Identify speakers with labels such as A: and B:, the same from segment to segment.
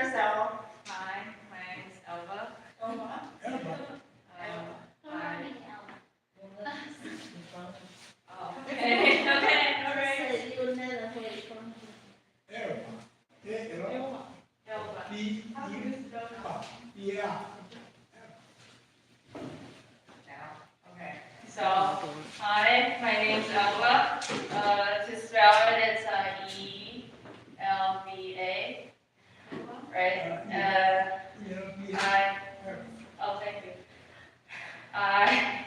A: yourself.
B: Hi, my name is Elva.
A: Elva.
B: Okay,
A: all right.
B: Okay. So, hi, my name is Elva. To spell it, it's ELVA, right? Oh, thank you. I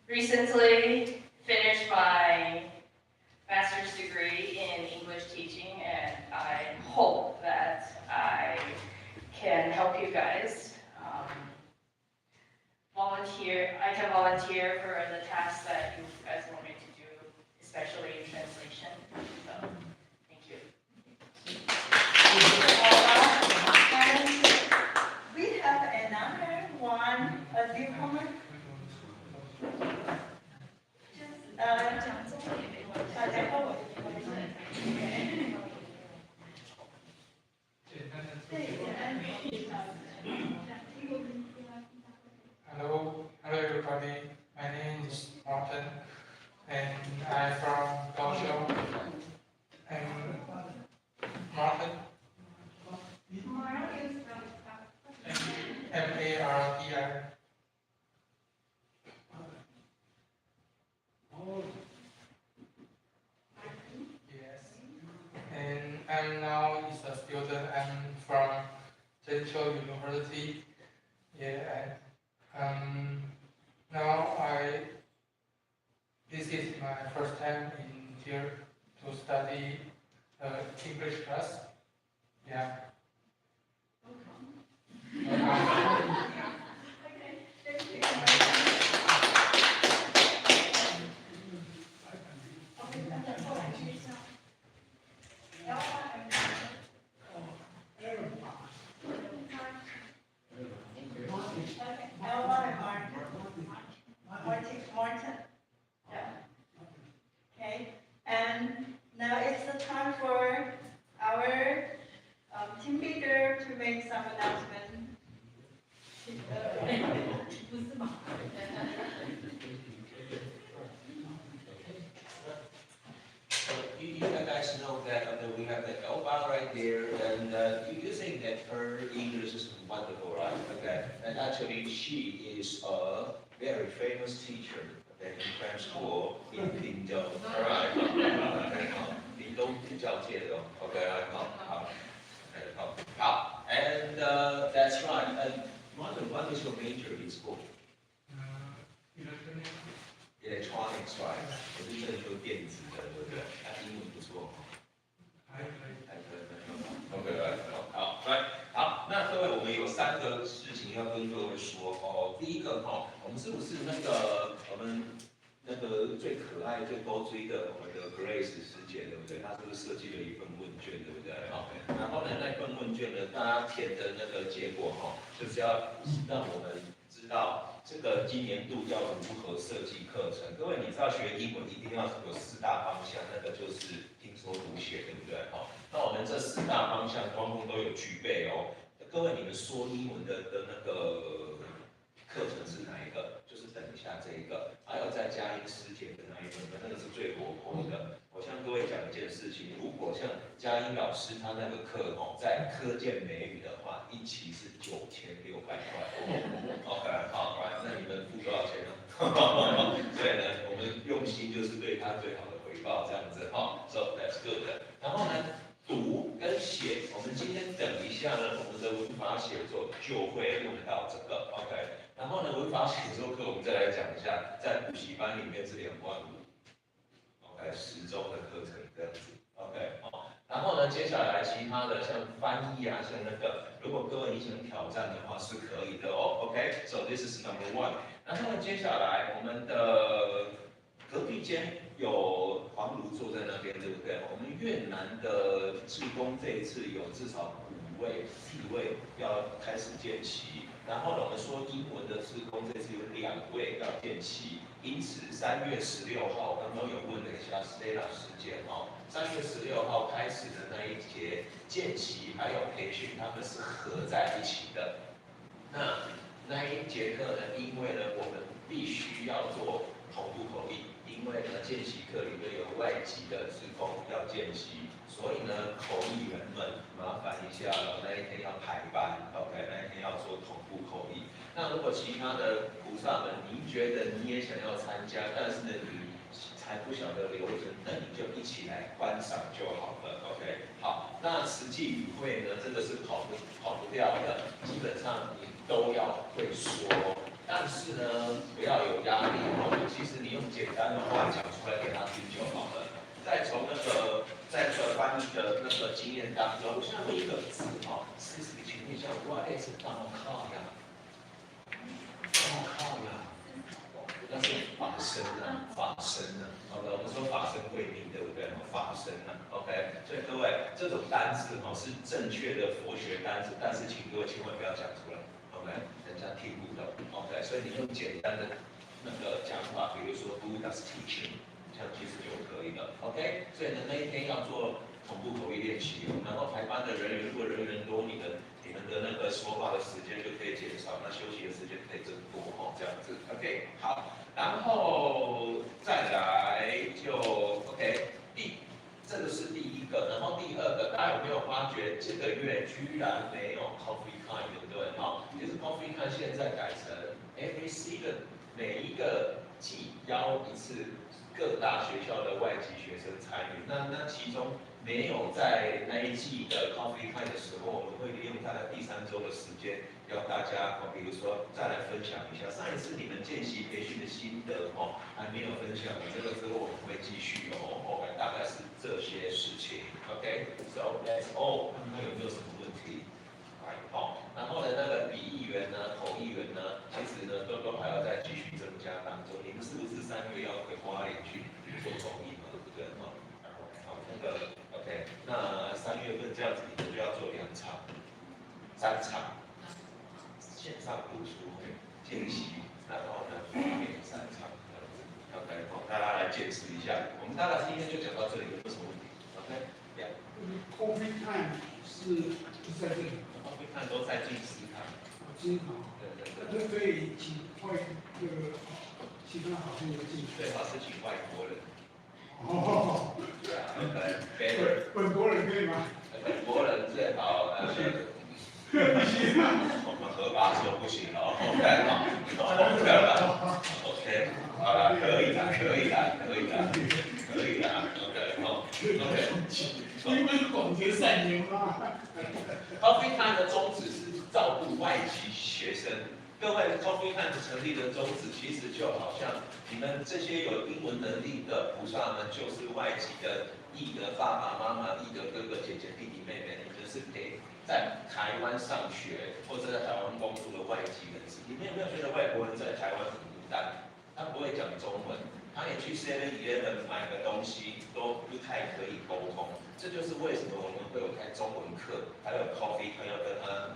B: recently finished my master's degree in English teaching, and I hope that I can help you guys I can volunteer for the tasks that you guys want me to do, especially in translation. So, thank you.
A: And we have another one, a newcomer.
C: Hello everybody. My name is Martin, and I'm from Kaohsiung. I'm Martin. M-A-R-T-I. Yes. And I'm now is a student. I'm from Central University. Yeah. Now this is my first time in here to study English class. Yeah.
A: Martin. Yeah. Okay. And now it's the time for our team leader to make some announcement.
D: You guys know that we have the Elba right there, and you think that her English is wonderful, right? Okay, and actually she is a very famous teacher in French school in Pingdong. All right, okay, 屏东比较界的 ，OK， 好 and that's right. And what is your major in school? Electronics, right? 我是正修电子的，对不对？英文不错。还可以。OK， 好，来，好，那各位，我们有3个事情要跟各位说哦。第一个哈，我们是不是我们最可爱、最高追的我们的 Grace 师姐，对不对？她是不是设计了一份问卷，对不对？好，然后呢，那份问卷呢，大家填的结果哈，就是要让我们知道这个今年度要如何设计课程。各位，你知道学英文一定要有4大方向，那个就是听说读写，对不对？好，那我们这4大方向通通都有具备哦。各位，你们说英文的课程是哪一个？就是等一下这一个，还有在佳音师姐的那一份，那个是最活泼的。我向各位讲一件事情，如果像佳音老师他那个课哦，在科建美语的话，一期是9600块。OK， 好，那你们付多少钱呢？所以呢，我们用心就是对他最好的回报，这样子哈。So that's good。然后呢，读跟写，我们今天等一下呢，我们的文法写作就会用到这个 OK。然后呢，文法写作课我们再来讲一下，在补习班里面是25000，OK，10周的课程这样子 ，OK， 好。然后呢，接下来其他的像翻译啊，像如果各位你想挑战的话是可以的哦 ，OK。So this is number 1。然后呢，接下来我们的隔壁间有黄茹坐在那边，对不对？我们越南的志工这一次有至少4位要开始见习。然后呢，我们说英文的志工这次有2位要见习，因此3月16号，刚刚有问了一下 Stella 时间哦，3月16号开始的那一节见习还有培训，他们是合在一起的。那一节课呢，因为呢我们必须要做同步口译，因为呢见习课里面有外籍的志工要见习，所以呢口译员们麻烦一下了，那一天要排班 ，OK， 那一天要做同步口译。那如果其他的菩萨们，您觉得你也想要参加，但是呢你还不晓得流程，那你就一起来观赏就好了 ，OK。好，那实际语汇呢，这个是跑不掉的，基本上你都要会说，但是呢不要有压力哦。其实你用简单的话讲出来给他听就好了。再从在这翻译的那个经验当中，我现在会一个字哦，试试请问一下，我是当靠呀，当靠呀。那是法身啊，法身啊 ，OK， 我们说法身慧命，对不对？法身啊 ，OK， 所以各位这种单字哈是正确的佛学单字，但是请各位千万不要讲出来 ，OK， 人家听不懂 ，OK， 所以你用简单的那个讲法，比如说 Buddha's teaching， 这样其实就可以了 ，OK， 所以呢那一天要做同步口译练习，然后排班的人员如果人员多，你们的那个说话的时间就可以减少，那休息的时间可以增多哦，这样子 ，OK， 好。然后再来就 OK， 这个是第一个，然后第二个，大家有没有发觉这个月居然没有 coffee time， 对不对？好，就是 coffee time 现在改成 every season， 每一个季邀一次各大学校的外籍学生参与。那其中没有在那一季的 coffee time 的时候，我们会利用大概第3周的时间。要大家比如说再来分享一下上一次你们见习培训的心得哦，还没有分享的，这个之后我们会继续哦，大概是这些事情 ，OK，so that's all， 看看有没有什么问题，好，然后呢那个笔译员呢、口译员呢，其实呢都还要再继续增加当中，你们是不是3月要回花莲去做口译嘛，对不对？好，那个 OK， 那3月份这样子你们就要做2场、3场。线上读书会见习，然后呢3场，OK， 好，大家来见识一下。我们大概今天就讲到这里，有什么问题 ？OK，Coffee
E: time 是在这里
D: ，Coffee time 都在进食堂。
E: 金堂，对，那可以请那个其他好朋友进去。
D: 最好是请外国人。
E: 哦。
D: 对啊 ，OK，
E: 本国人可以吗？
D: 本国人最好我们合法说不行哦 ，OK， OK， 好了，可以了 ，OK，
E: 你们广结善缘吗
D: ？Coffee Time 的宗旨是照顾外籍学生。各位 ，Coffee Time 成立的宗旨其实就好像你们这些有英文能力的菩萨们，就是外籍的义的爸爸妈妈、义的哥哥姐姐、弟弟妹妹，你们是给在台湾上学或者在台湾工作的外籍人士。你们有没有觉得外国人在台湾很孤单？他不会讲中文，他也去 7-Eleven 买个东西都不太可以沟通。这就是为什么我们会有开中文课，还有 coffee 课要跟他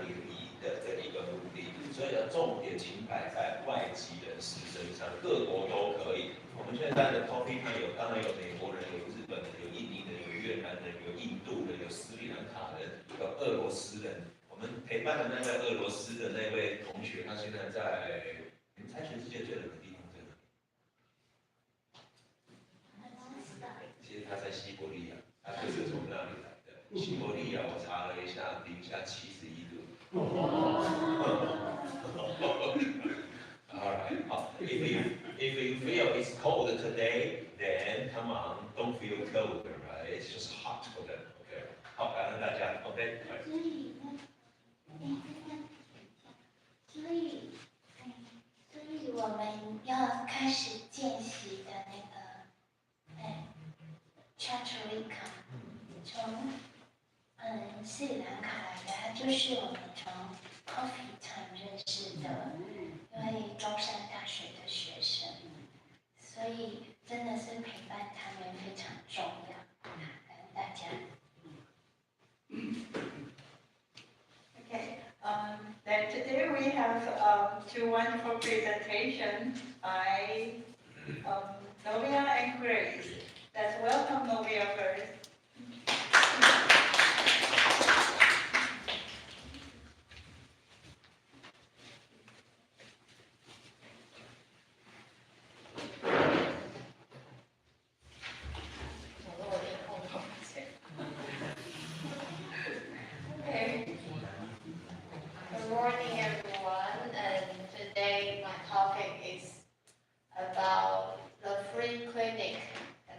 D: 联谊的这一个目的。所以呢，重点请摆在外籍人士身上，各国都可以。我们现在的 coffee 课当然有美国人、有日本人、有印尼人、有越南人、有印度人、有斯里兰卡人、有俄罗斯人。我们陪伴的那位俄罗斯的那位同学，他现在在，你们猜全世界最冷的地方在哪里？其实他在西伯利亚，他就是从那里来的。西伯利亚我查了一下，零下71度。Alright, 好 if you feel it's cold today, then come on, don't feel cold, right? It's just hot for them. OK， 好，感恩大家。OK。
F: 所以我们要开始见习的那个Chatrika， 从斯里兰卡来的，他就是我们从 Coffee Time 认识的，因为中山大学的学生，所以真的是陪伴他们非常重要，感恩大家。
A: Okay, then today have two wonderful presentations by Novia and Grace. Let's welcome Novia first.
F: Okay. Good morning, everyone. And today my topic is about the free clinic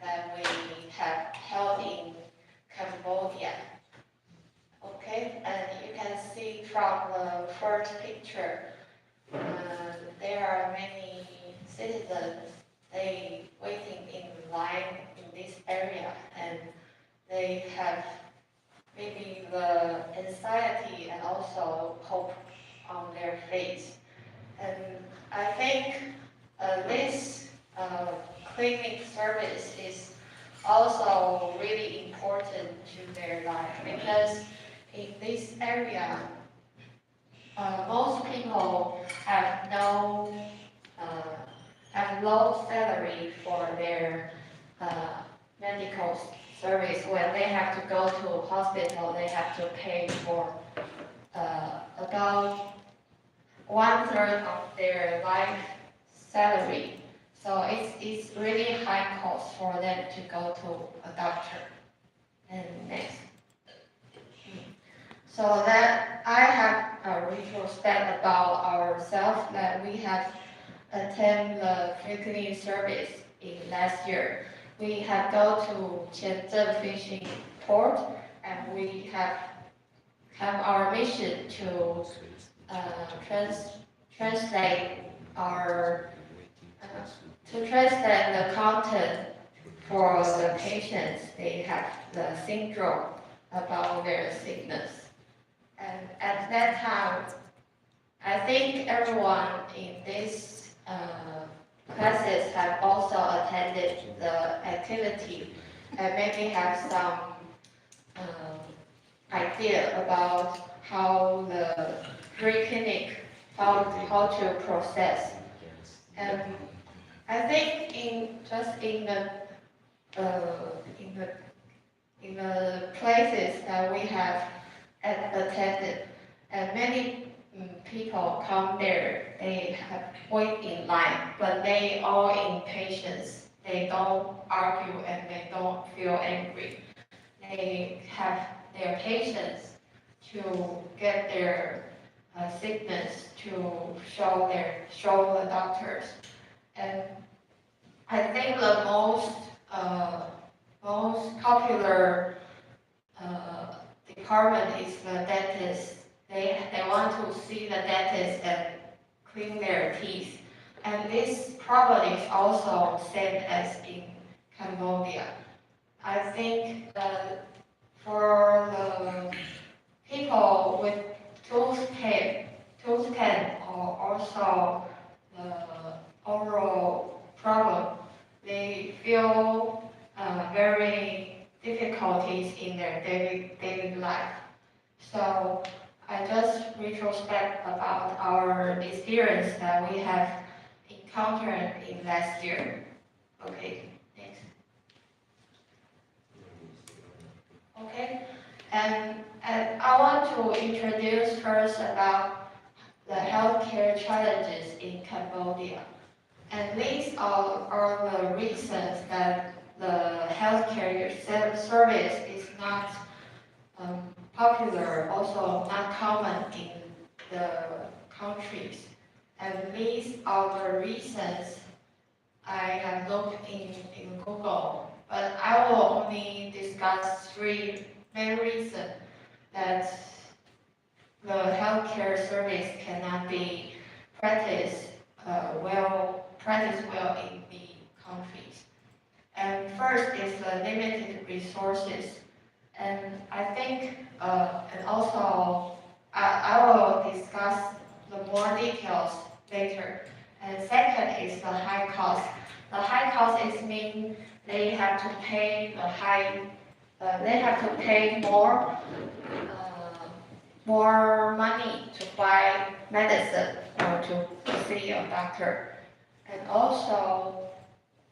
F: that we have held in Cambodia. Okay, and you can see from the first picture, there are many citizens, they waiting in line in this area, and they have maybe the anxiety and also hope on their face. And I think this clinic service is also really important to their life, because in this area, most people have low salary for their medical service. When they have to go to hospital, they have to pay for about 1/3 of their life salary. So it's really high cost for them to go to a doctor. And next. So that I have a retrospect about ourselves, that we have attended the free clinic service in last year. We have go to Qianzhen fishing port, and we have our mission to translate the content for the patients. They have the syndrome about their sickness. And at that time, I think everyone in this classes have also attended the activity and maybe have some idea about how the free clinic, how to process. And I think in the places that we have attended, and many people come there, they have wait in line, but they all in patience. They don't argue and they don't feel angry. They have their patience to get their sickness to show the doctors. And I think the most popular department is the dentist. They want to see the dentist and clean their teeth. And this probably is also same as in Cambodia. I think for the people with tooth pain or also the oral problem, they feel very difficulties in their daily life. So I just retrospect about our experience that we have encountered in last year. Okay, next. Okay, and I want to introduce first about the healthcare challenges in Cambodia. And these are the reasons that the healthcare service is not popular, also not common in the countries. And these are the reasons I have looked in Google, but I will only discuss 3 main reasons that the healthcare service cannot be practiced well in the countries. And first is the limited resources. And I think, and also I will discuss the more details later. And second is the high cost. The high cost is mean they have to pay more
G: more money to buy medicine or to see a doctor. And also,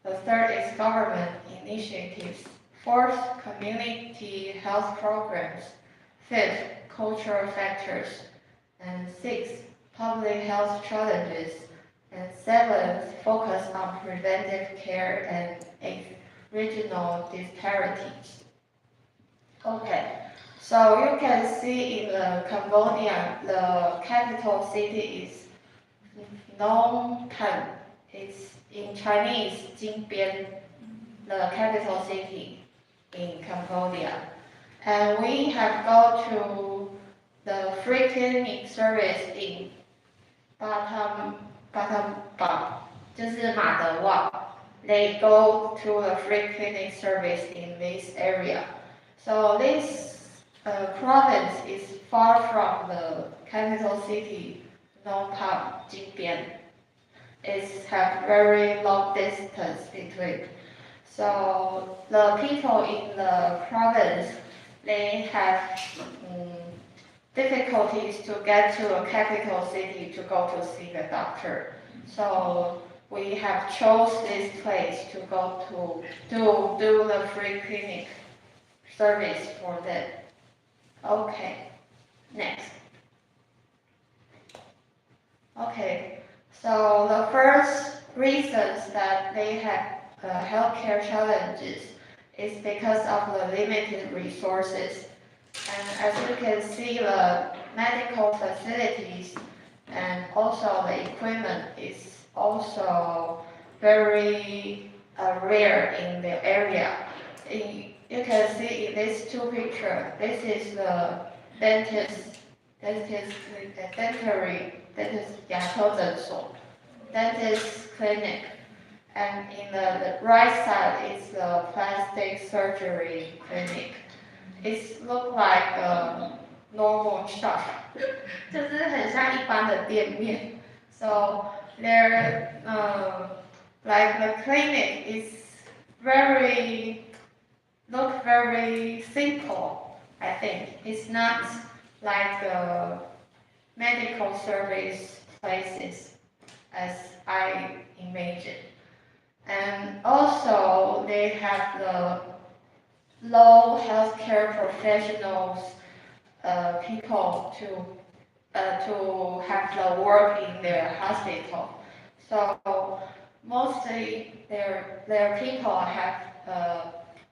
G: the third is government initiatives. Fourth, community health programs. Fifth, cultural factors. And sixth, public health challenges. And seventh, focus on preventive care. And eighth, regional disparities. Okay, so you can see in the Cambodia, the capital city is Phnom Penh. It's in Chinese, Jinbian, the capital city in Cambodia. And we have gone to the free clinic service in Batam,就是马德旺. They go to the free clinic service in this area. So this province is far from the capital city, Phnom Penh, Jinbian. It has very long distance between. So the people in the province, they have difficulties to get to a capital city to go to see the doctor. So we have chose this place to go to do the free clinic service for them. Okay, next. Okay, so the first reasons that they have healthcare challenges is because of the limited resources. And as you can see, the medical facilities and also the equipment is also very rare in the area. You can see in these two pictures, this is the dentist 牙科诊所 dentist clinic, and in the right side is the plastic surgery clinic. It looks like a normal shop, 就是很像一般的店面. So there, like the clinic is look very simple. I think it's not like medical service places as I imagine. And also they have the low healthcare professionals, people to have the work in their hospital. So mostly their people have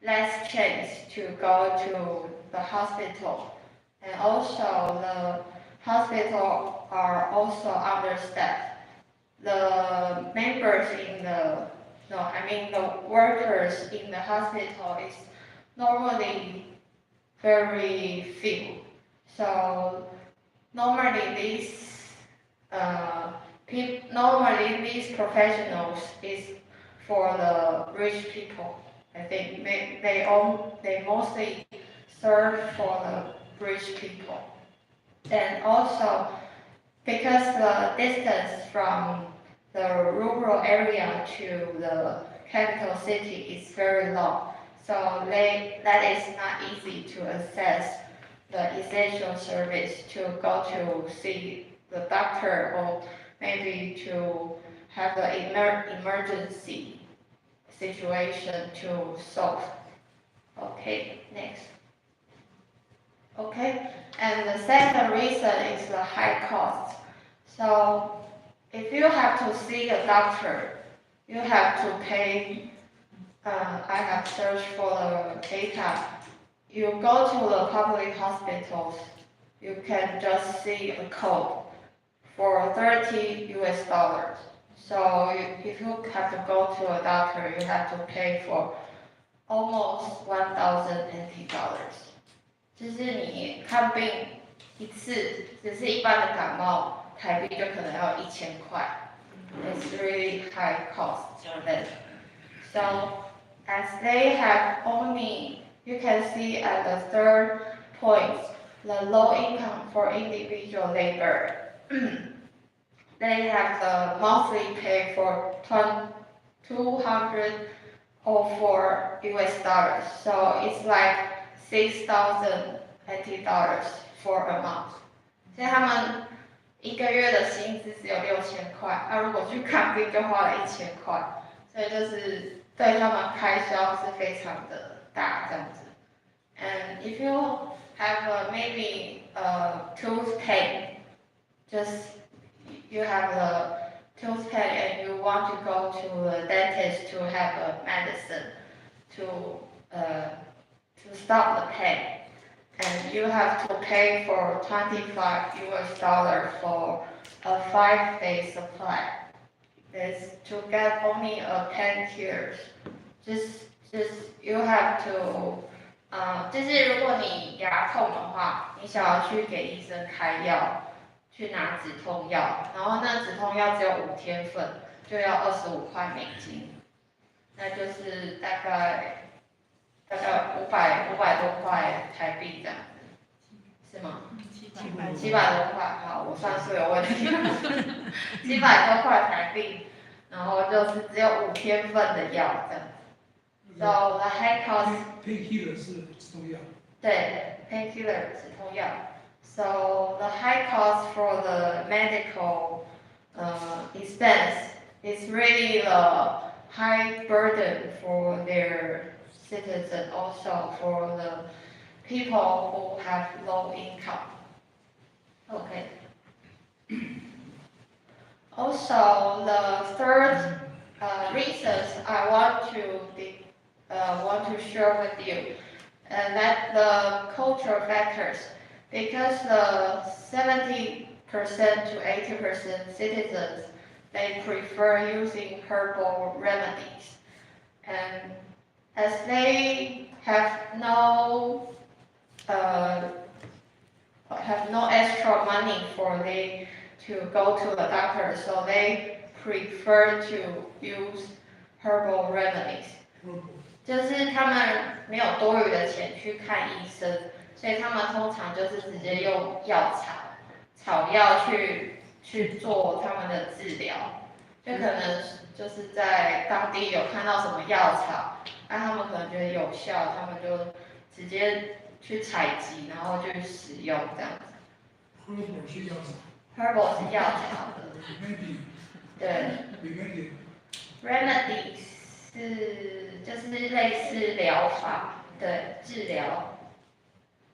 G: less chance to go to the hospital. And also the hospital are also understaffed. The members the workers in the hospital is normally very few. So normally these professionals is for the rich people. I think they mostly serve for the rich people. And also because the distance from the rural area to the capital city is very long, so that is not easy to access the essential service to go to see the doctor or maybe to have the emergency situation to solve. Okay, next. Okay, and the second reason is the high cost. So if you have to see a doctor, you have to pay. I have searched for the data. You go to the public hospitals, you can just see a code for $30 US. So if you have to go to a doctor, you have to pay for almost $1,080. 就是你看病一次，只是一般的感冒，台币就可能要1000块。It's really high cost for them. So as they have only, you can see at the third point, the low income for individual labor. They have the monthly pay for $204 US. So it's like $6,080 for a month. 所以他们一个月的薪资只有6000块，那如果去看病就花了1000块，所以就是对他们开销是非常的大这样子。And if you have maybe tooth pain, just you have a tooth pain and you want to go to the dentist to have a medicine to stop the pain, and you have to pay for $25 for a 5-day supply. This to get only a painkillers. Just you have to 就是如果你牙痛的话，你想要去给医生开药，去拿止痛药，然后那止痛药只有5天份，就要$25，那就是大概500多块台币这样子，是吗？700多块，好，我算数有问题，700多块台币，然后就是只有5天份的药这样。So the high cost
E: painkiller 是止痛药。
G: 对 painkiller 止痛药。So the high cost for the medical expense is really the high burden for their citizens, also for the people who have low income. Okay. Also, the third reasons I want to share with you, and that the cultural factors, because the 70% to 80% citizens, they prefer using herbal remedies, and as they have no extra money for they to go to the doctor, so they prefer to use herbal remedies. 就是他们没有多余的钱去看医生，所以他们通常就是直接用草药去做他们的治疗，就可能就是在当地有看到什么药草，那他们可能觉得有效，他们就直接去采集，然后去使用这样子。
E: Herbal 是药草。
G: Herbal 是药草的。
E: Remedy。
G: 对。Remedies 就是类似疗法，对，治疗，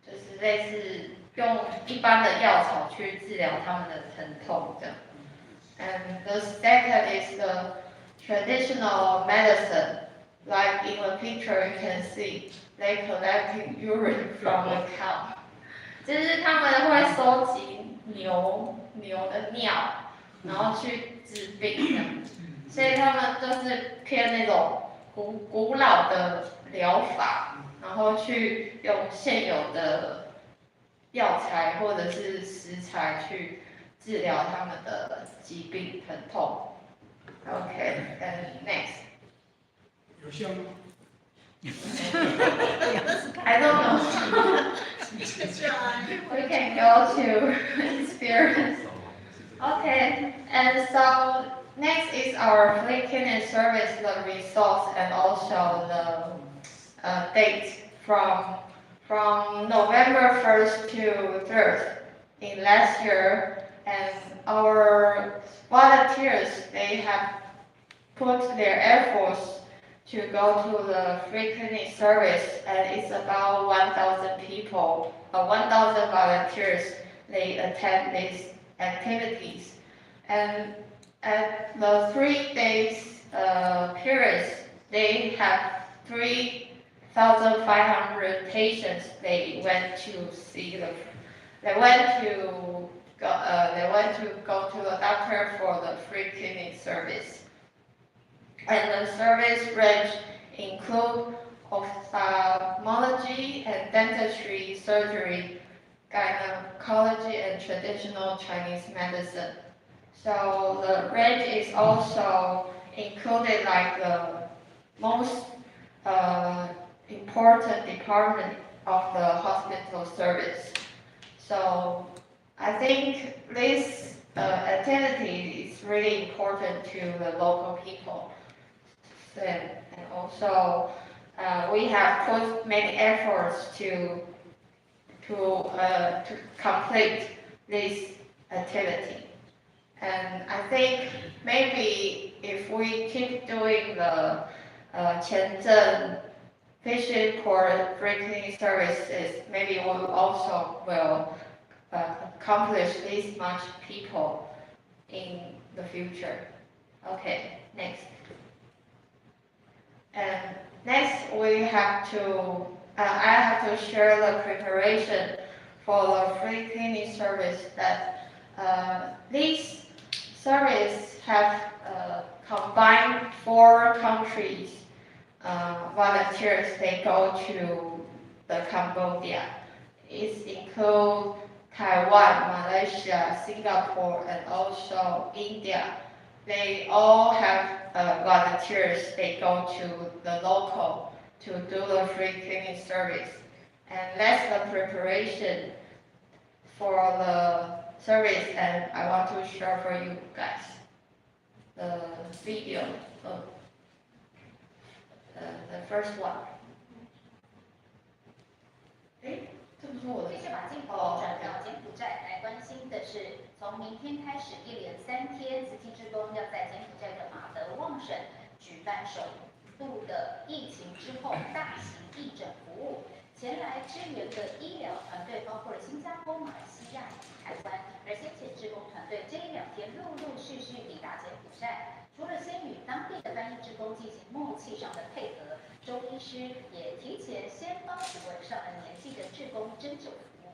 G: 就是类似用一般的药草去治疗他们的疼痛这样。And the second is the traditional medicine. Like in the picture you can see, they collecting urine from the cow. 就是他们会收集牛的尿，然后去治病这样。所以他们就是偏那种古老的疗法，然后去用现有的药材或者是食材去治疗他们的疾病疼痛。Okay, and next.
E: 有效吗？
G: I don't know. We can go to experience. Okay, and so next is our free clinic service, the results, and also the date from November 1st to 3rd in last year, and our volunteers, they have put their efforts to go to the free clinic service, and it's about 1,000 people, 1,000 volunteers, they attend these activities. And at the 3 days periods, they have 3,500 patients. They went to see they went to go to the doctor for the free clinic service. And the service range include ophthalmology and dentistry, surgery, gynecology, and traditional Chinese medicine. So the range is also included like the most important department of the hospital service. So I think this activity is really important to the local people. And also we have put many efforts to complete this activity. And I think maybe if we keep doing the 签证 fishing port free cleaning services, maybe we also will accomplish this much people in the future. Okay, next. And next we have to, I have to share the preparation for the free cleaning service that these service have combined 4 countries volunteers. They go to the Cambodia. It includes Taiwan, Malaysia, Singapore, and also India. They all have volunteers. They go to the local to do the free cleaning service. And that's the preparation for the service, and I want to share for you guys the video of the first one. 诶，这不是我的。
H: 接着把镜头转到柬埔寨，来关心的是，从明天开始一连3天，慈济志工要在柬埔寨的马德旺省举办首度的疫情之后大型义诊服务。前来支援的医疗团队包括了新加坡、马来西亚以及台湾，而先前志工团队这1、2天陆陆续续抵达柬埔寨，除了先与当地的翻译志工进行默契上的配合，周医师也提前先帮几位上了年纪的志工针灸服务。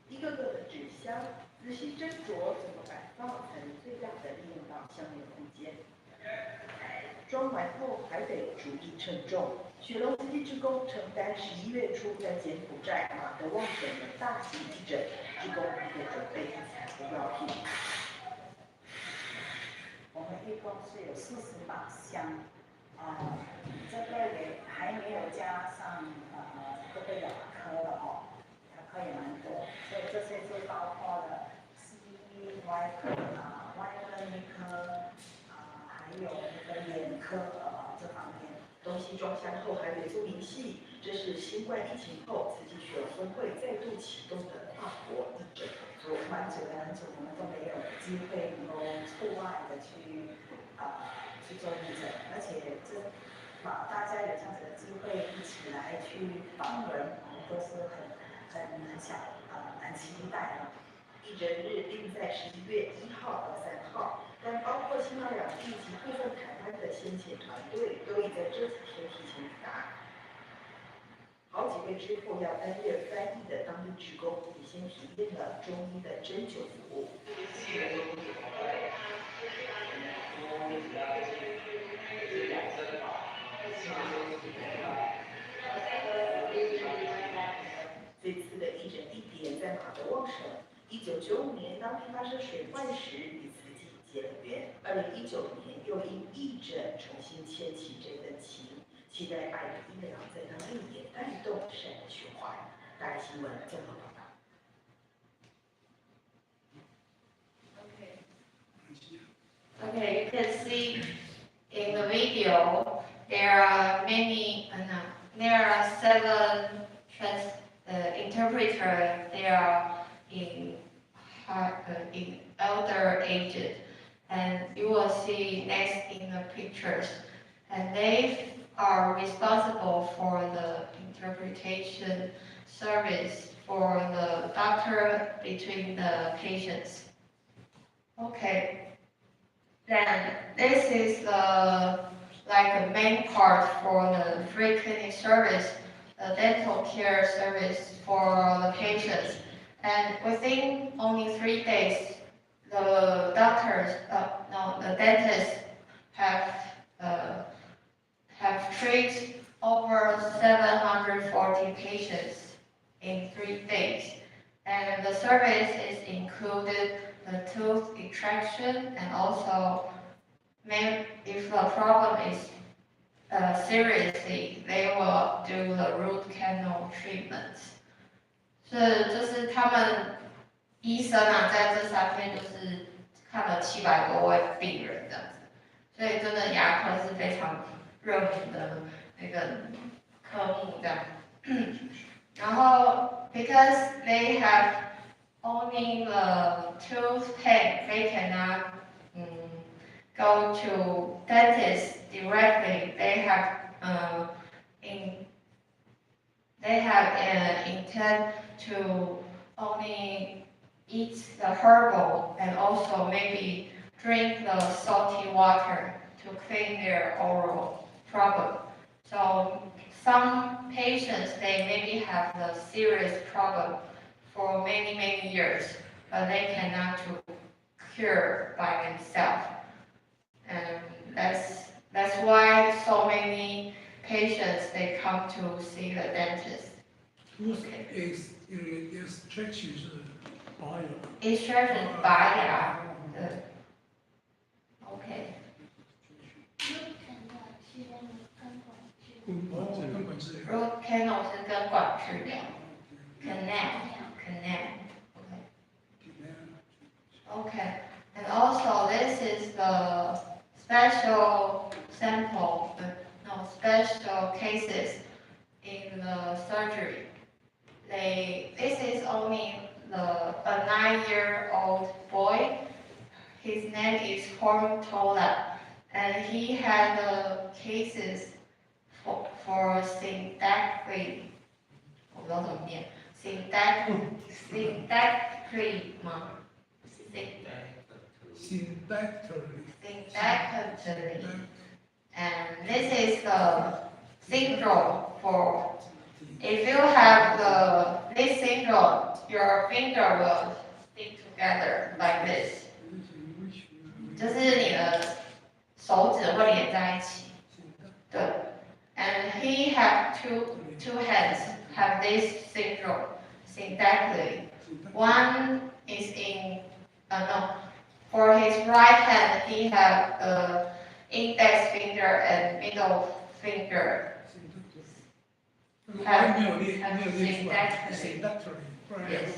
I: 一个个的纸箱，仔细斟酌怎么摆放才能最大的利用到箱内空间。装完后还得逐一称重。雪龙慈济志工承担11月初在柬埔寨马德旺省的大型义诊，志工还得准备一材不要品。
J: 我们一共是有40把箱，这个也还没有加上这个牙科的哦，牙科也蛮多，所以这些就包括了西医、外科外科、内科还有那个眼科这方面。
I: 东西装箱后还得做明细，这是新冠疫情后慈济学友分会再度启动的跨国义诊合作。
J: 蛮久的很久，我们都没有机会能够户外的去做义诊，而且大家有这样子的机会一起来去帮人，都是很想很期待的。
I: 义诊日定在11月1号到3号，但包括新马两地及部分台湾的先遣团队都已在这几天提前抵达。好几位之后要担任翻译的当地职工也先体验了中医的针灸服务。这次的义诊地点在马德旺省。1995年当地发生水患时，与慈济结了缘。2019年又因义诊重新牵起这份情，期待爱的医疗在当地也带动善的循环。大爱新闻综合报道。
G: Okay, you can see in the video there are many, there are 7 interpreters. They are in elder ages, and you will see next in the pictures, and they are responsible for the interpretation service for the doctor between the patients. Okay, then this is the main part for the free clinic service, the dental care service for the patients. And within only 3 days, the dentists have treated over 740 patients in 3 days. And the service is included the tooth extraction, and also if the problem is seriously, they will do the root canal treatments. 就是他们医生在这3天就是看了700多位病人这样子，所以真的牙科是非常热门的那个科目这样。然后 because they have only the tooth pain, they cannot go to dentist directly. They have an intent to only eat the herbal and also maybe drink the salty water to clean their oral problem. So some patients, they maybe have the serious problem for many years, but they cannot to cure by themselves. And that's why so many patients, they come to see the dentist.
E: extraction 是拔牙。
G: Extraction 拔牙，对。OK。Root canal 是根管治疗。Canal。Okay. And also this is the special sample, special cases in the surgery. This is only a 9-year-old boy. His name is Hortola, and he had cases for syndactyly. 我不知道怎么念 syndactyly 吗 syndactyly. And this is the syndrome for, if you have this syndrome, your finger will stick together like this. 就是你的手指会连在一起。对。And he had two hands have this syndrome, syndactyly. One is for his right hand, he have the index finger and middle finger. Have syndactyly. Yes.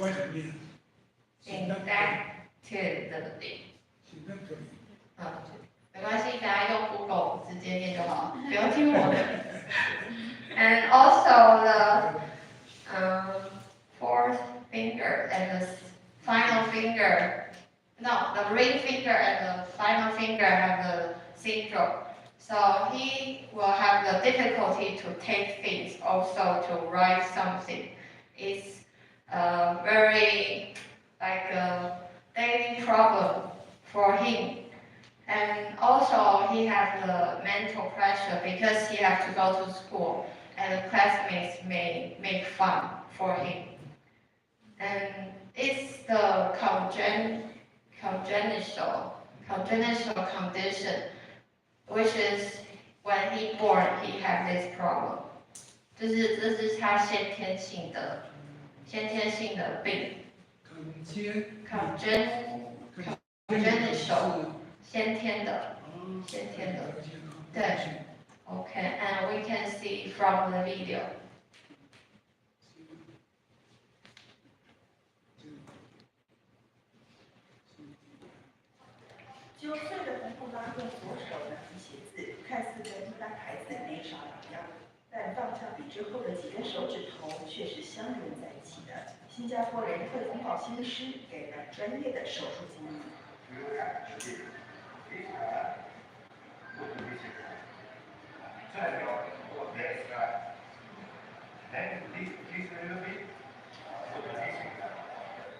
G: Syndactyly. 没关系，大家用 Google 直接念就好，不用听我的。And also the fourth finger and the final finger, the ring finger and the final finger have the syndrome. So he will have the difficulty to take things, also to write something. It's very like a daily problem for him. And also he has the mental pressure because he has to go to school and the classmates may make fun for him. And it's the congenital condition, which is when he born he has this problem. 这是他先天性的病。congenital 先天的。对。Okay, and we can see from the video.
I: 9岁的洪布拉用左手拿起写字，看似跟一般孩子没啥两样，但放下笔之后的几根手指头却是相连在一起的。新加坡人会冯宝新医师给了专业的手术建议。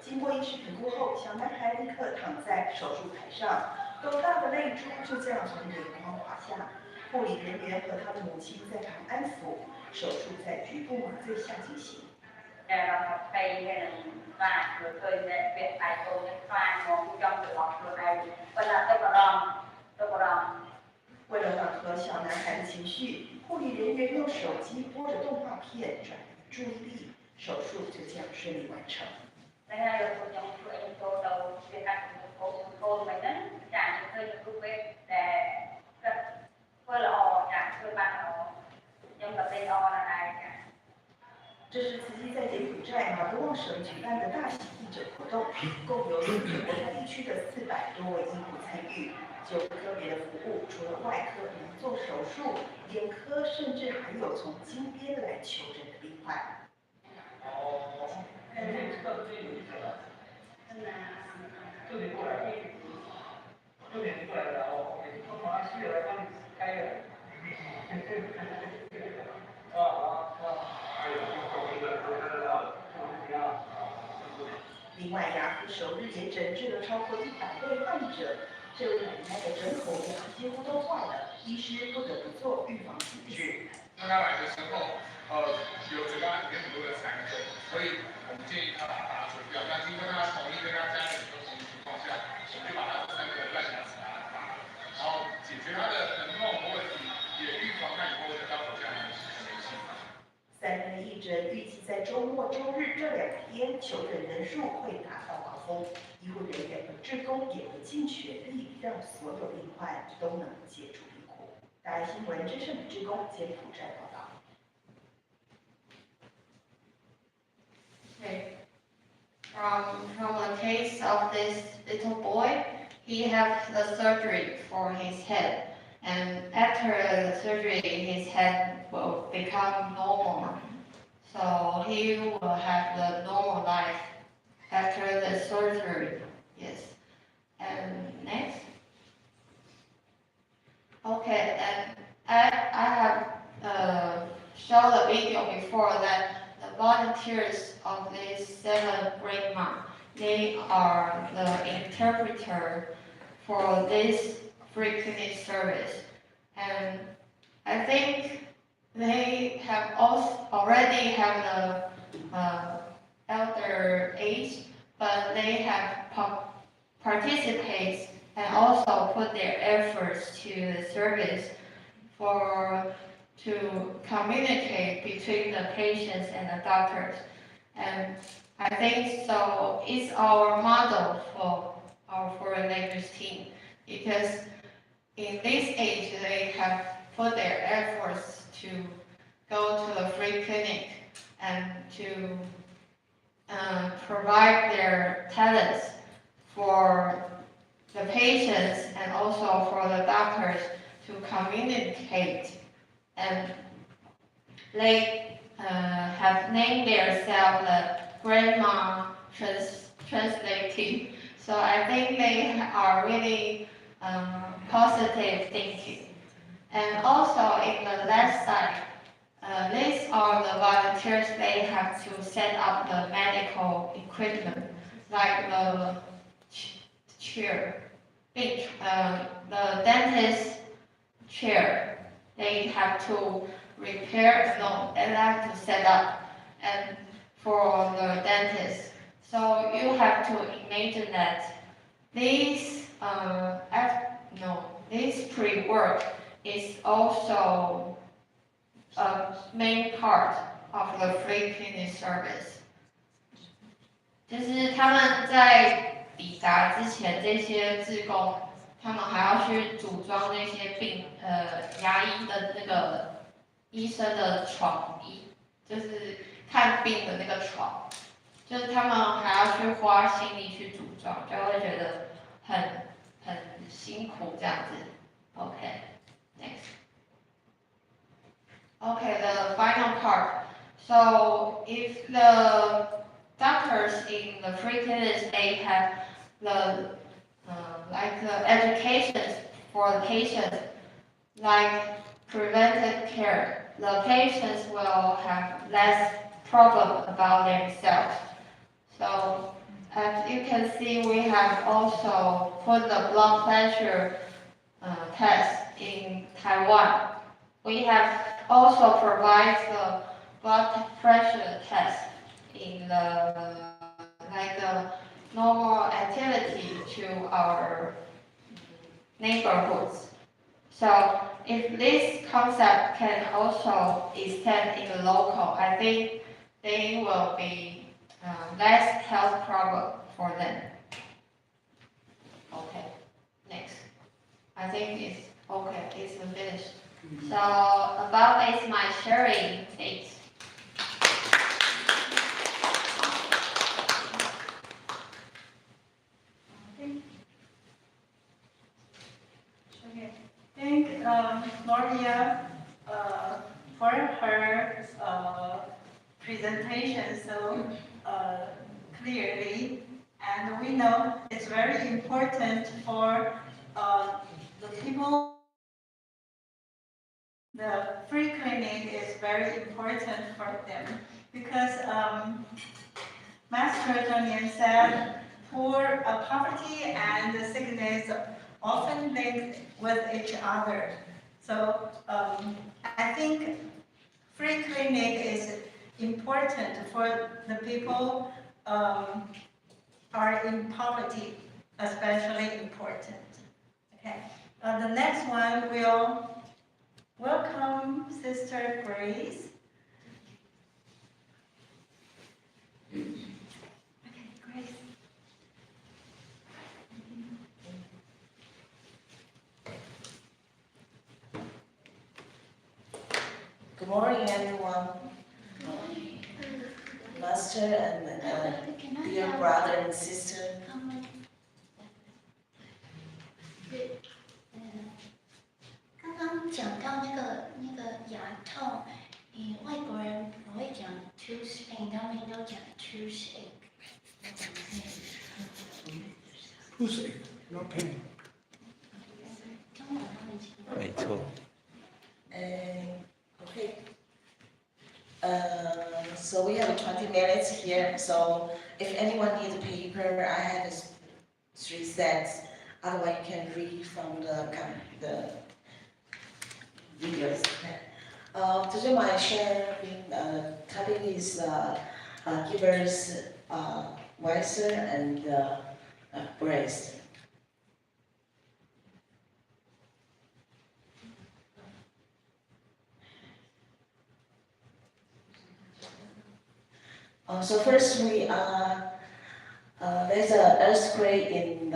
I: 经过医师评估后，小男孩立刻躺在手术台上，斗大的泪珠就这样从眼眶滑下。护理人员和他的母亲在旁安抚，手术在局部麻醉下进行。为了缓和小男孩的情绪，护理人员用手机播着动画片转移注意力，手术就这样顺利完成。这是慈济在柬埔寨马德旺省举办的大型义诊活动，共有4个国家地区的400多位医护参与。就科别的服务，除了外科能做手术，眼科甚至还有从金边来求诊的病患。
C: 就你过来的，就你过来的，然后我马上去来帮你开的。
I: 另外，牙科手日也诊治了超过100位患者，这位奶奶的整口牙几乎都坏了，医师不得不做预防性的检查。
K: 那他来的时候，有嘴巴里面很多的残根，所以我们建议他把它拔除掉。但经过他同意跟他家人都同意情况下，我们就把他这3个烂牙齿把它拔了，然后解决他的疼痛的问题，也预防他以后会得到口腔癌的可能性。
I: 3人的义诊预计在周末、周日这2天求诊人数会达到高峰，医护人员和志工也会尽全力让所有病患都能解除病苦。大爱新闻真胜志工柬埔寨报道。
G: Okay. From the case of this little boy, he had the surgery for his head, and after the surgery, his head will become normal. So he will have the normal life after the surgery. Yes. And next. Okay, and I have shown the video before that the volunteers of this 7th grade month, they are the interpreter for this free clinic service. And I think they have also already have the elder age, but they have participated and also put their efforts to the service to communicate between the patients and the doctors. And I think so it's our model for our foreign language team, because in this age they have put their efforts to go to the free clinic and to provide their talents for the patients and also for the doctors to communicate. And they have named themselves the grandma translating. So I think they are really positive thinking. And also in the left side, these are the volunteers. They have to set up the medical equipment, like the chair, the dentist chair. They have to repair, no, they have to set up and for the dentist. So you have to imagine that this this pre-work is also a main part of the free clinic service. 就是他们在抵达之前，这些志工他们还要去组装那些牙医的那个医生的床，就是看病的那个床，就是他们还要去花心力去组装，就会觉得很辛苦这样子。Okay, next. Okay, the final part. So if the doctors in the free clinics, they have the the education for the patients, like preventive care, the patients will have less problem about themselves. So as you can see, we have also put the blood pressure test in Taiwan. We have also provided the blood pressure test in the normal activity to our neighborhoods. So if this concept can also extend in the local, I think they will be less health problem for them. Okay, next. I think it's okay, it's finished. So about this, my sharing, please.
A: Okay, thank Gloria for her presentation so clearly And we know it's very important for the people. The free clinic is very important for them because Master Zheng Yan said poverty and sickness often linked with each other. So I think free clinic is important for the people are in poverty, especially important. Okay, the next one will welcome Sister Grace. Okay, Grace.
L: Good morning, everyone. Master and dear brother and sister.
F: 刚刚讲到那个牙痛，外国人不会讲 toothache， 他们都讲 toothache。toothache,
E: not pain.
F: 中文他们讲。
D: 没错。
L: Okay. So we have 20 minutes here. So if anyone needs a paper, I have 3 sets. Otherwise, you can read from the videos. Today my sharing topic is givers wiser and breast. So first there's an earthquake in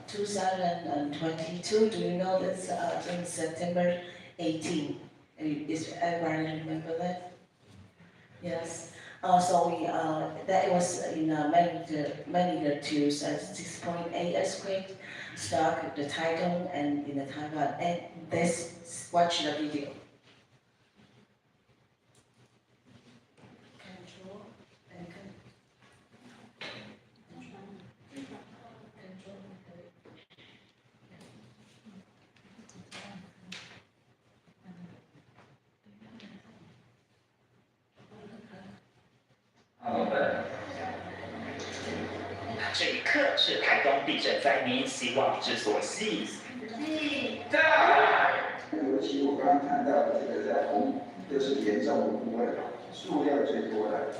L: 2022. Do you know this? In September 18. Is everyone remember that? Yes. So that was in magnitude 6.8 earthquake struck the Taiwan and in the Taiwan. And let's watch the video.
M: Control. 这一刻是台东地震灾民希望之所系。
N: 尤其我刚刚谈到的这个在红，就是严重的部位，数量最多的，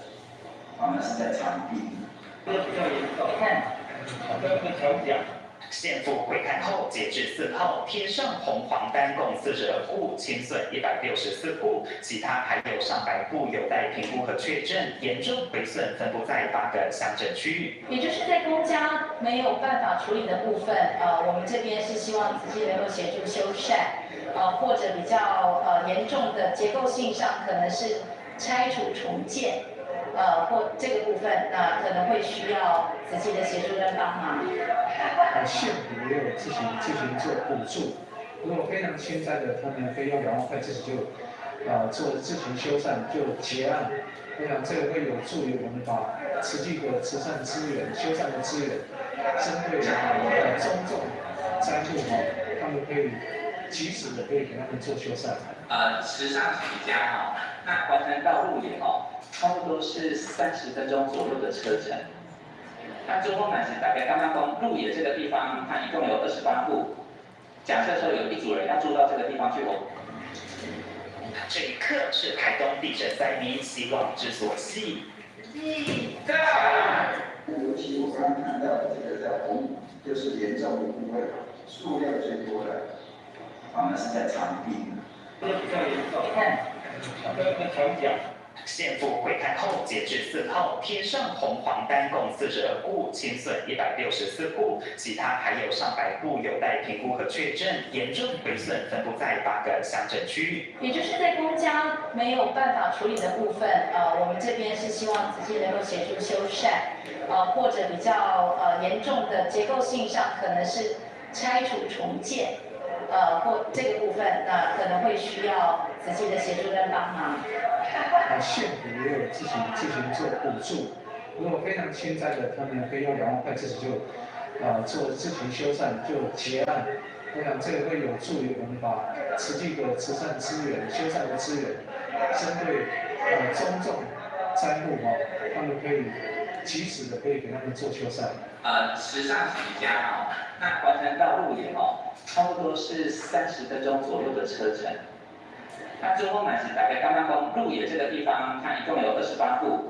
N: 那是在长臂。
M: 比较严重，好的，调讲。县府会看后，截至4号，贴上红黄单共42户，清损164户，其他还有上百户有待评估和确认，严重毁损分布在8个乡镇区域。
O: 也就是在公家没有办法处理的部分，我们这边是希望慈济能够协助修缮，或者比较严重的结构性上可能是拆除重建。或这个部分，可能会需要慈济的协助跟帮忙。
P: 县府也有自行做补助，如果非常欠债的，他们费用2万块，自己就做自行修缮就结案。我想这个会有助于我们把慈济的慈善资源、修缮的资源，针对中重灾户他们可以及时的可以给他们做修缮。
M: 时尚起家那完成到鹿野差不多是30分钟左右的车程。那中风男子大概刚刚从鹿野这个地方，它一共有28户。假设说有一组人要住到这个地方去这一刻是台东地震灾民希望之所系。
N: 尤其我刚刚谈到的这个在红，就是严重的部位，数量最多的，那是在长臂。
M: 比较严重，好的，调讲。县府会看后，截至4号，贴上红黄单共42户，清损164户，其他还有上百户有待评估和确认，严重毁损分布在8个乡镇区域。
O: 也就是在公家没有办法处理的部分，我们这边是希望慈济能够协助修缮，或者比较严重的结构性上可能是拆除重建。或这个部分，可能会需要慈济的协助跟帮忙。
P: 县府也有自行做补助，如果非常欠债的，他们可以用2万块自己就做自行修缮就结案。我想这个会有助于我们把实际的慈善资源、修缮的资源，针对中重灾户他们可以及时的可以给他们做修缮。
M: 时尚起家那完成到鹿野差不多是30分钟左右的车程。那中风男是大概刚刚从鹿野这个地方，它一共有28户。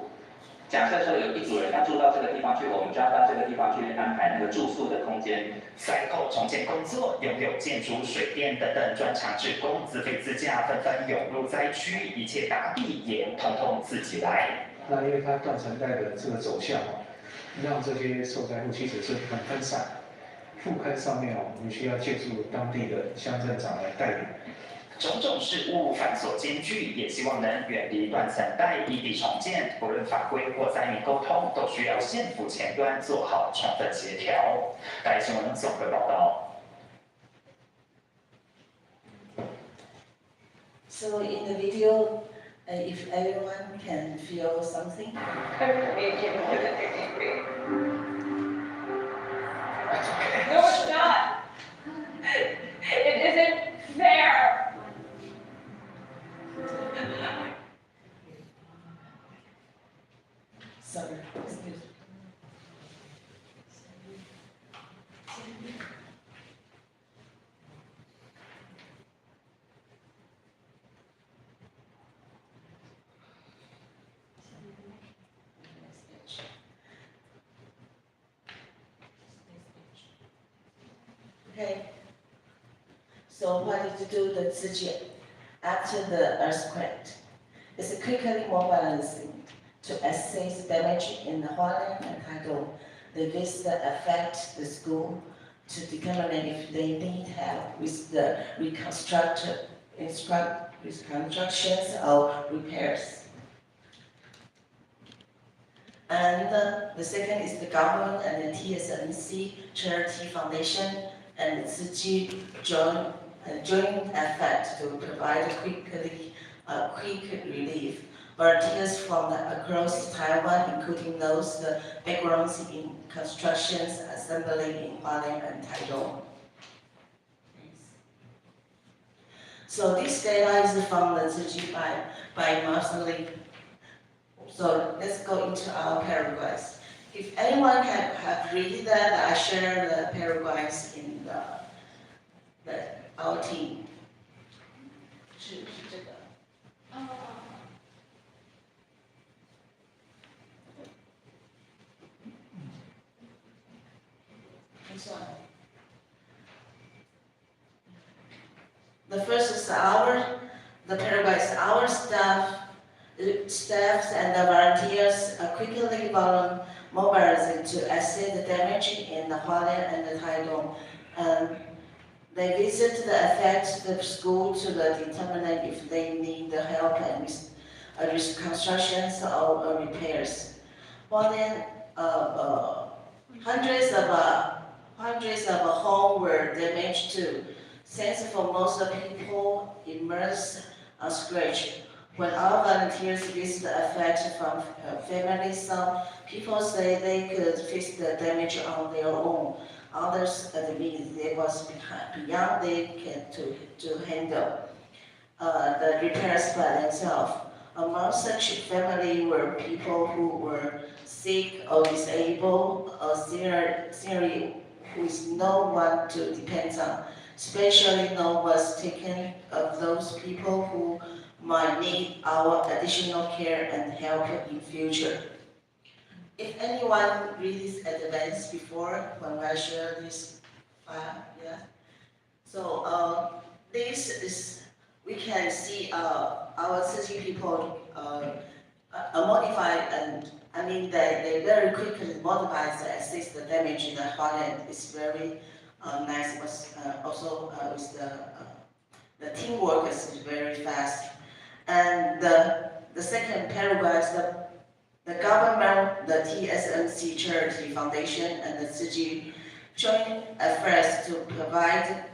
M: 假设说有一组人要住到这个地方去，我们就要到这个地方去安排那个住宿的空间。
Q: 赛后重建工作，拥有建筑、水电等等专长志工，自费自驾纷纷涌入灾区，一切打地也统统自己来。
P: 那因为它断层带的这个走向让这些受灾户其实是很分散。复勘上面我们需要借助当地的乡镇长来带领。
Q: 种种事务繁琐艰巨，也希望能远离断层带，异地重建，不论法规或灾民沟通，都需要县府前端做好充分协调。台新闻综合报道。
L: So in the video, if everyone can feel something.
B: No, it's not. It isn't fair.
L: Sorry, excuse me. Okay. So what did you do the Ziji after the earthquake? It's quickly mobilizing to assess damage in the Hualien and Taitung. They visit affect the school to determine if they need help with the reconstructions or repairs. And the second is the government and the TSMC Charity Foundation and the Ziji joint effort to provide quick relief. Volunteers from across Taiwan, including those the backgrounds in constructions, assembly in Hualien and Taitung. So this data is from the Ziji by monthly. So let's go into our paragraphs. If anyone have read that, I share the paragraphs in our team. 是这个。This one. The first is the paragraph is our staffs and the volunteers are quickly mobilizing to assess the damage in the Hualien and the Taitung. They visit the affected school to determine if they need the help and reconstructions or repairs. Hualien, hundreds of homes were damaged too. Since for most people immersed or scratched. When our volunteers visit the affected from families, some people say they could fix the damage on their own. Others admit they was beyond they can to handle the repairs by themselves. Among such families were people who were sick or disabled or seriously with no one to depend on. Especially note was taken of those people who might need our additional care and help in future. If anyone reads advance before when I share this file, yeah. So this is, we can see our city people modified and I mean they very quickly modified to assist the damage in the Hualien. It's very nice. Was also with the teamwork is very fast. And the second paragraph, the government, the TSMC Charity Foundation, and the Ziji join efforts to provide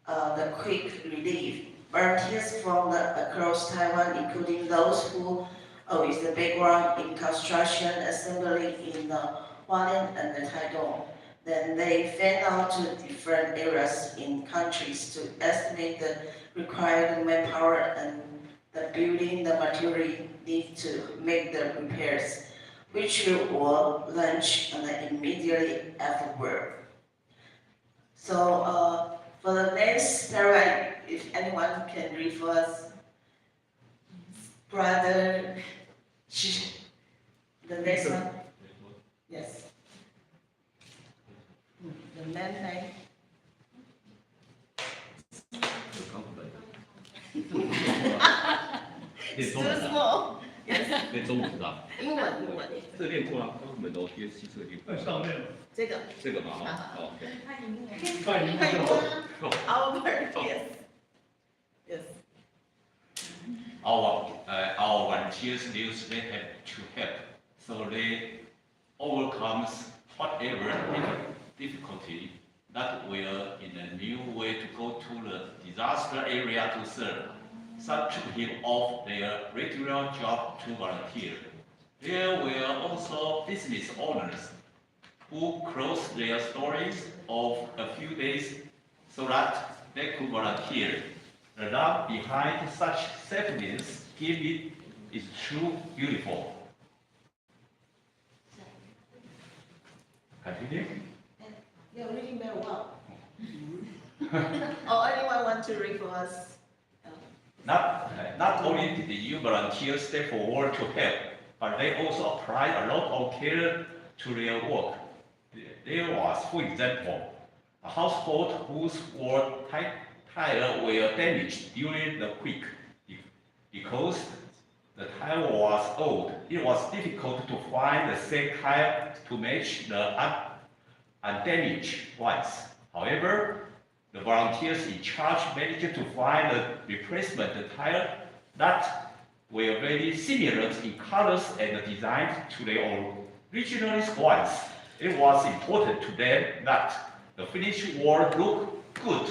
L: the quick relief. Volunteers from across Taiwan, including those who is the background in construction assembly in Hualien and Taitung. Then they fan out to different areas in countries to estimate the required manpower and the building the material need to make the repairs, which will launch immediately afterward. So for the next paragraph, if anyone can read for us, brother, the next one. Yes. The man name.
D: It's too
L: small. Yes.
D: 练中文是吧？
L: 英文。
D: 这练过了，刚刚我们都贴西侧练过。
E: 上面。
L: 这个。
D: 这个嘛，好 ，OK。
E: 看荧幕。
L: Our yes. Yes.
D: Our volunteers use they have to help, so they overcomes whatever difficulty that will in a new way to go to the disaster area to serve. Some took him off their regular job to volunteer. There were also business owners who closed their stories of a few days so that they could volunteer. The love behind such selflessness is true beautiful. Continue.
L: You're reading very well. Or anyone want to read for us?
D: Not only did you volunteers step forward to help, but they also applied a lot of care to their work. There was, for example, a household whose wall tile were damaged during the quake. Because the tile was old, it was difficult to find the same tile to match the undamaged ones. However, the volunteers in charge managed to find a replacement tile that were very similar in colors and design to their original ones. It was important to them that the finished wall looked good.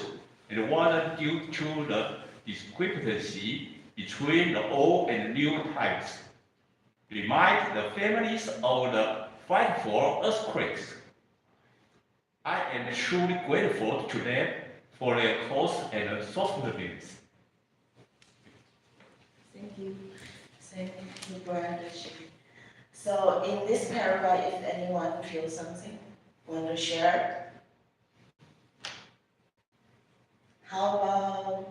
D: It wasn't due to the discrepancy between the old and new tiles. Remind the families of the frightful earthquakes. I am truly grateful to them for their cause and thoughtfulness.
L: Thank you. Thank you, Brother. So in this paragraph, if anyone feels something, want to share? How about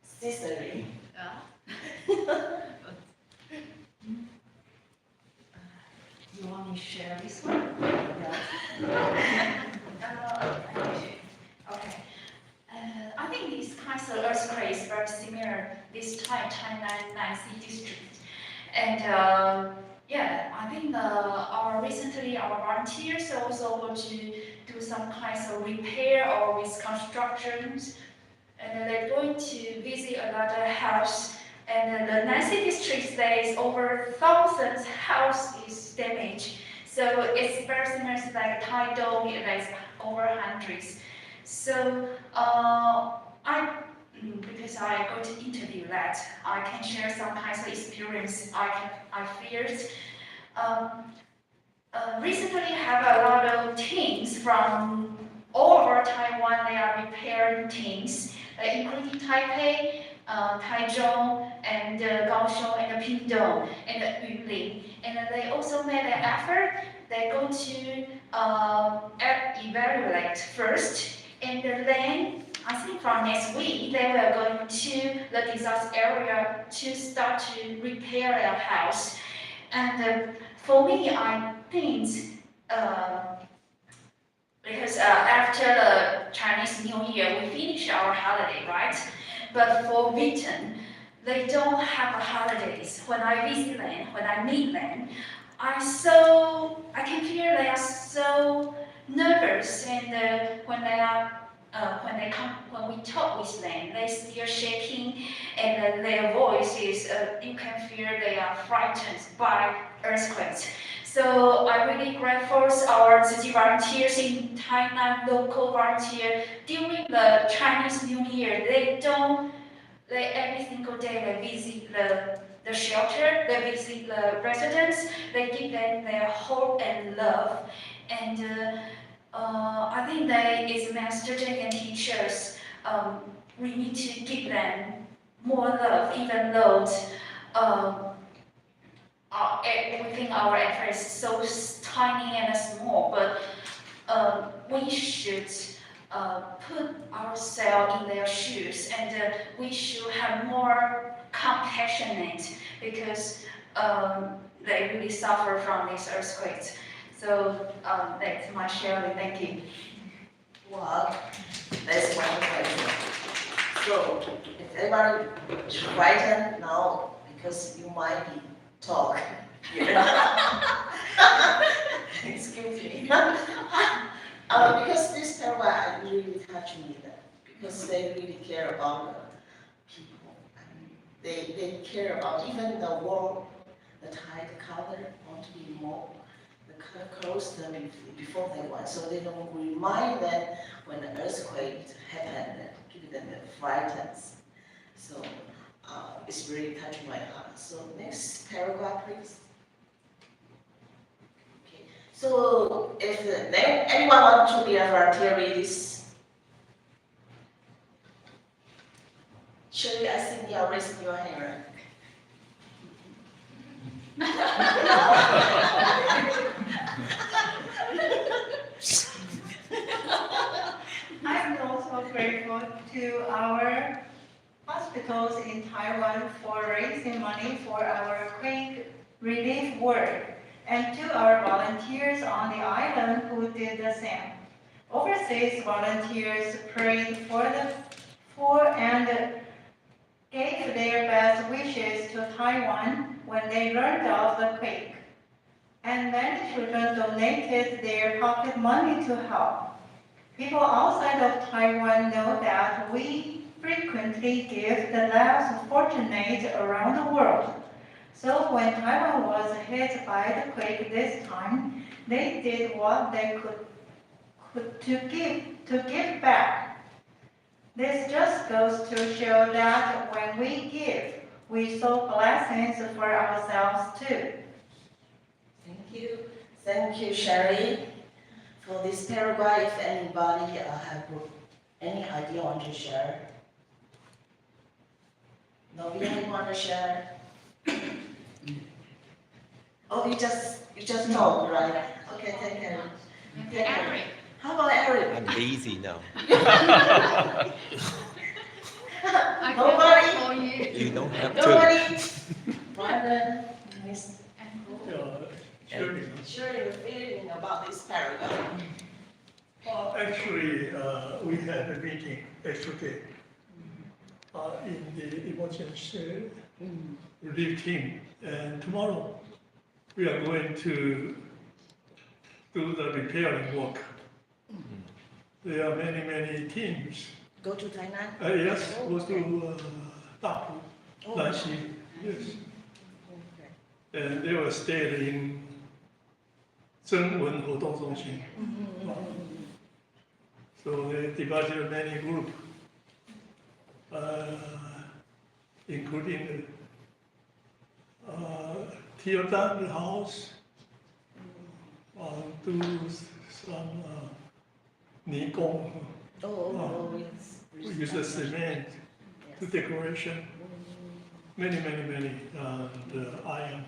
L: Cicely?
O: You want me to share this one? Okay. I think these kinds of earthquakes are similar this time, China Nancy district. And yeah, I think our volunteers also want to do some kinds of repair or reconstructions. And they're going to visit another house. And the Nancy district says over thousands house is damaged. So it's very similar to like Taitung, it's over hundreds. So because I go to interview that, I can share some kinds of experience I feared. Recently have a lot of teams from all over Taiwan. They are repairing teams, including Taipei, Taichung, and Kaohsiung, and Pingtung, and Yunlin. And they also made an effort. They're going to evaluate first, and then I think from next week they were going to the disaster area to start to repair their house. And for me, I think because after the Chinese New Year, we finish our holiday, right? But for Britain, they don't have holidays. When I visit them, when I meet them, I can feel they are so nervous, and when we talk with them, they still shaking, and their voice is you can feel they are frightened by earthquakes. So I'm really grateful for our city volunteers in Tainan, local volunteer. During the Chinese New Year, every single day they visit the
R: the shelter, they visit the residents, they give them their hope and love. And I think that as master students and teachers, we need to give them more love, even though we think our effort is so tiny and small, but we should put ourselves in their shoes, and we should have more compassionate because they really suffer from these earthquakes. So that's my sharing. Thank you.
L: Wow, that's wonderful. So, if everybody frightened now, because you might be talk, excuse me. Because this paragraph really touched me, because they really care about the people. They care about even the wall, the tide color want to be more the close them before they want, so they don't remind them when the earthquake happened, give them frightened. So it's really touching my heart. So next paragraph, please. Okay. So if anyone wants to be a volunteer read this, Shirley, I think you are raising your hand.
A: I'm also grateful to our hospitals in Taiwan for raising money for our quake relief work, and to our volunteers on the island who did the same. Overseas volunteers prayed for and gave their best wishes to Taiwan when they learned of the quake. And many children donated their pocket money to help. People outside of Taiwan know that we frequently give the less fortunate around the world. So when Taiwan was hit by the quake this time, they did what they could to give back. This just goes to show that when we give, we sow blessings for ourselves too.
L: Thank you, Sherry, for this paragraph. If anybody have any idea want to share? Nobody want to share? Oh, you just told, right? Okay, thank you.
R: Eric.
L: How about Eric?
S: I'm lazy now.
L: Nobody?
S: You don't have to.
L: Nobody? Brother, Miss
E: Sure.
L: your feeling about this paragraph.
E: Actually, we had a meeting yesterday in the emergency relief team, and tomorrow we are going to do the repairing work. There are many teams.
L: Go to Tainan?
E: Yes, go to Dapu, Nanxi, yes. And they will stay in 增文活动中心. So they divided many groups, including tear down the house, do some 泥工, we use the cement to decoration, many, the iron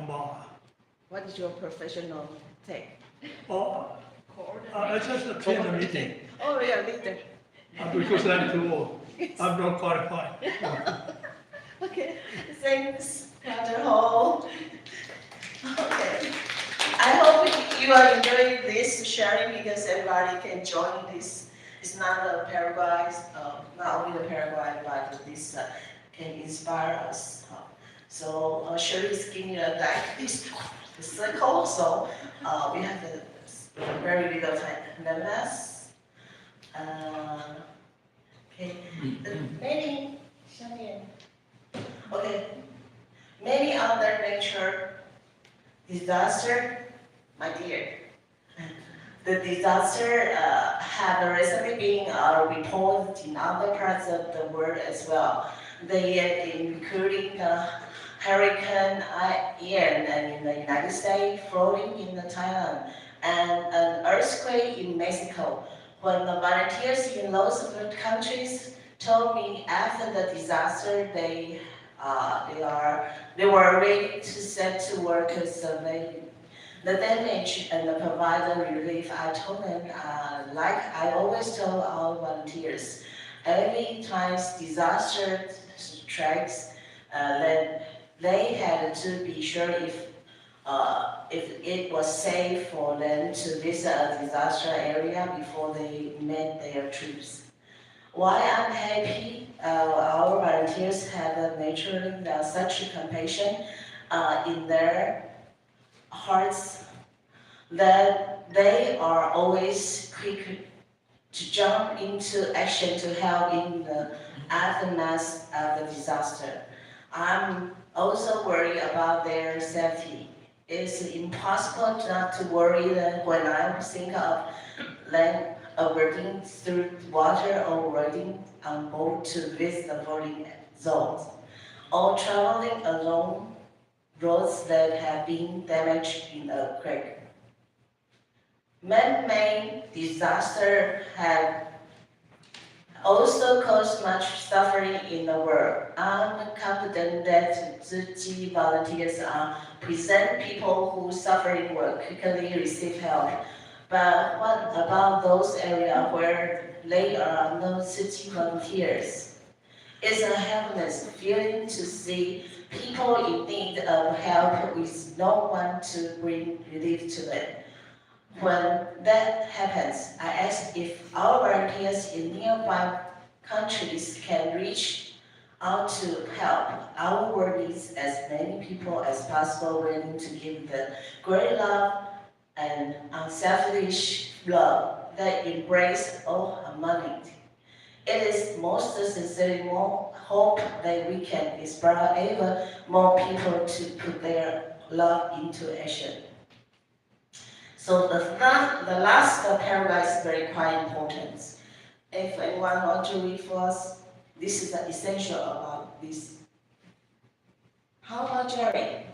E: bar.
L: What is your professional take?
E: I just attend the meeting.
L: Oh, yeah, leader.
E: Because I'm too old. I'm not qualified.
L: Okay, thanks, Dr. Ho. Okay. I hope you are enjoying this sharing because everybody can join this. It's not a paragraph, not only the paragraph, but this can inspire us. So Shirley's giving you this circle, so we have a very little time. Nevertheless, okay, many other nature disaster, my dear. The disaster have recently been reported in other parts of the world as well. They including the Hurricane Ian in the United States, flooding in Thailand, and an earthquake in Mexico. When the volunteers in those countries told me after the disaster, they were ready to send to work survey the damage and provide the relief. I told them, like I always tell our volunteers, every time disaster strikes, then they had to be sure if it was safe for them to visit a disaster area before they met their troops. Why I'm happy, our volunteers have naturally such compassion in their hearts that they are always quick to jump into action to help in the aftermath of the disaster. I'm also worried about their safety. It's impossible not to worry when I think of them wading through water or riding on boat to visit the flooding zones, or traveling along roads that have been damaged in an earthquake. Man-made disasters have also caused much suffering in the world. I'm confident that Tzu volunteers present people who suffering will quickly receive help. But what about those areas where there are no Tzu volunteers? It's a helpless feeling to see people in need of help with no one to bring relief to them. When that happens, I ask if our volunteers in nearby countries can reach out to help. Our world needs as many people as possible willing to give the great love and unselfish love that embrace all humanity. It is most sincerely more hope that we can inspire ever more people to put their love into action. So the last paragraph is very quite important. If anyone wants to read for us, this is the essential about this. How about Jerry?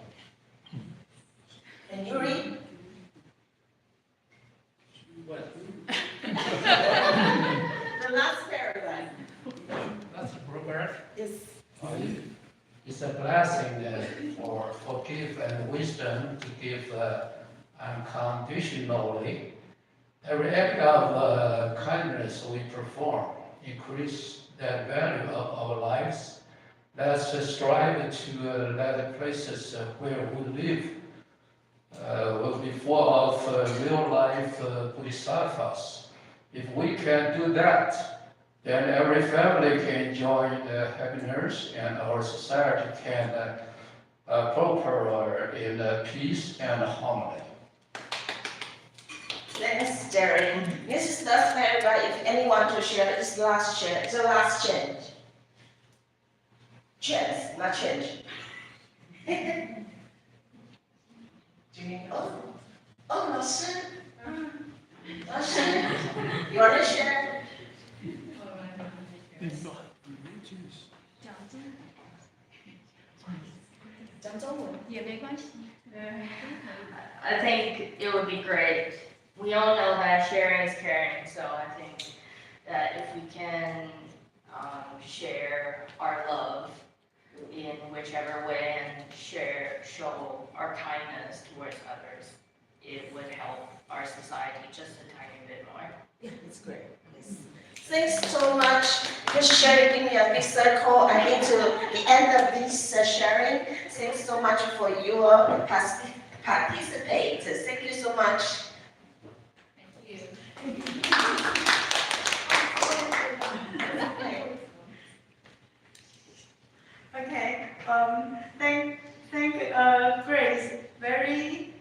L: Can you read?
C: What?
L: The last paragraph.
C: That's a paragraph.
L: Yes.
C: It's a blessing for forgive and wisdom to give unconditionally. Every act of kindness we perform increase the value of our lives. Let's strive to let the places where we live will be full of real life bodhisattvas. If we can do that, then every family can enjoy the happiness and our society can prosper in peace and harmony.
L: Thanks, Jerry. This is the last paragraph. If anyone to share, it's the last share. It's the last change. Chance, not change. Oh, no, sir. No, sir. You want to share?
B: I think it would be great. We all know that sharing is caring, so I think that if we can share our love in whichever way and show our kindness towards others, it would help our society just a tiny bit more.
L: Yeah, that's great. Yes. Thanks so much. Just sharing, give me a big circle. I need to the end of this sharing. Thanks so much for your participate. Thank you so much.
B: Thank you.
A: Okay. Thank Grace. Very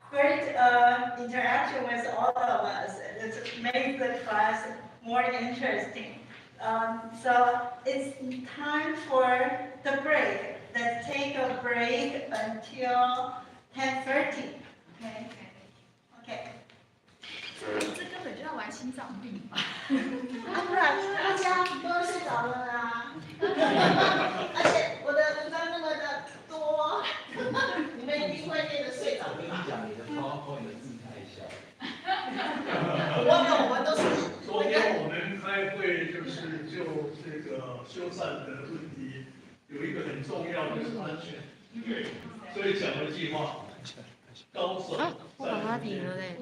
A: great interaction with all of us. It's made the class more interesting. So it's time for the break. Let's take a break until 10:30. Okay. Okay.
H: 这根本就要完
S: 患心脏病吧？
L: 不然大家都睡着了啊。而且我的文章那么的多，你们一定会念得睡着的。
T: 我跟你讲，你的 PowerPoint 的字太小。
L: 我们都是。
E: 昨天我们开会就是就这个修缮的问题，有一个很重要的就是安全。对，所以讲了一句话，高手在。
G: 我把它停了嘞。